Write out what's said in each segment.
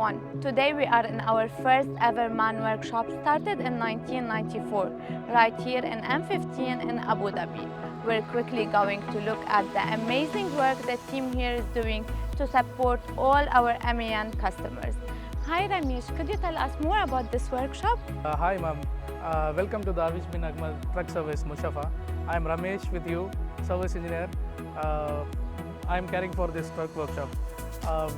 everyone. Today we are in our first ever MAN workshop started in 1994, right here in M15 in Abu Dhabi. We're quickly going to look at the amazing work the team here is doing to support all our MAN customers. Hi Ramesh, could you tell us more about this workshop? Hi ma'am, welcome to Darwish Bin Ahmed Truck Service Mussafah. I am Ramesh with you, service engineer. I am caring for this truck workshop.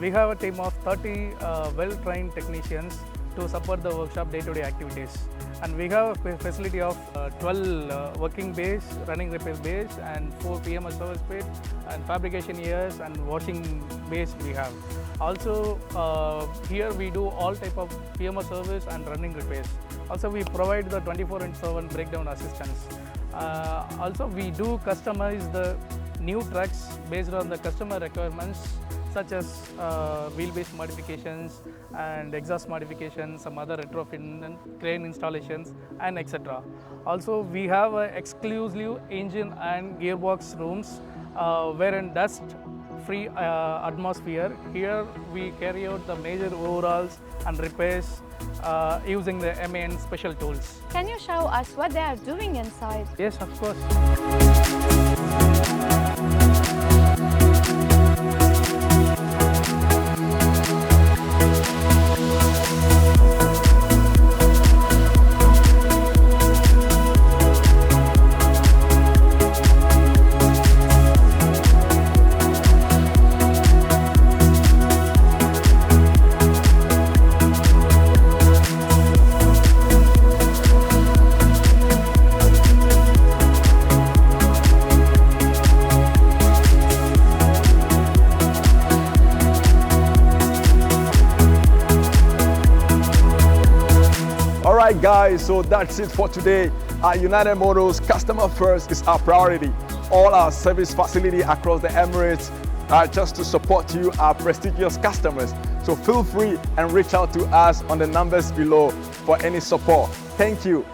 We have a team of 30 well-trained technicians to support the workshop day-to-day activities. And we have a facility of 12 working bays, running repair bays, and 4 PMS service bays, and fabrication areas and washing bays we have. Also, here we do all type of PMS service and running repairs. Also, we provide the 24/7 breakdown assistance. Also, we do customize the new trucks based on the customer requirements, such as wheelbase modifications and exhaust modifications, some other retrofit and crane installations, and etc. Also, we have exclusive engine and gearbox rooms wherein dust-free atmosphere. Here we carry out the major overhauls and repairs using the MAN special tools. Can you show us what they are doing inside? Yes, of course. Alright guys, so that's it for today. At United Motors, customer first is our priority. All our service facility across the Emirates are just to support you, our prestigious customers. So feel free and reach out to us on the numbers below for any support. Thank you.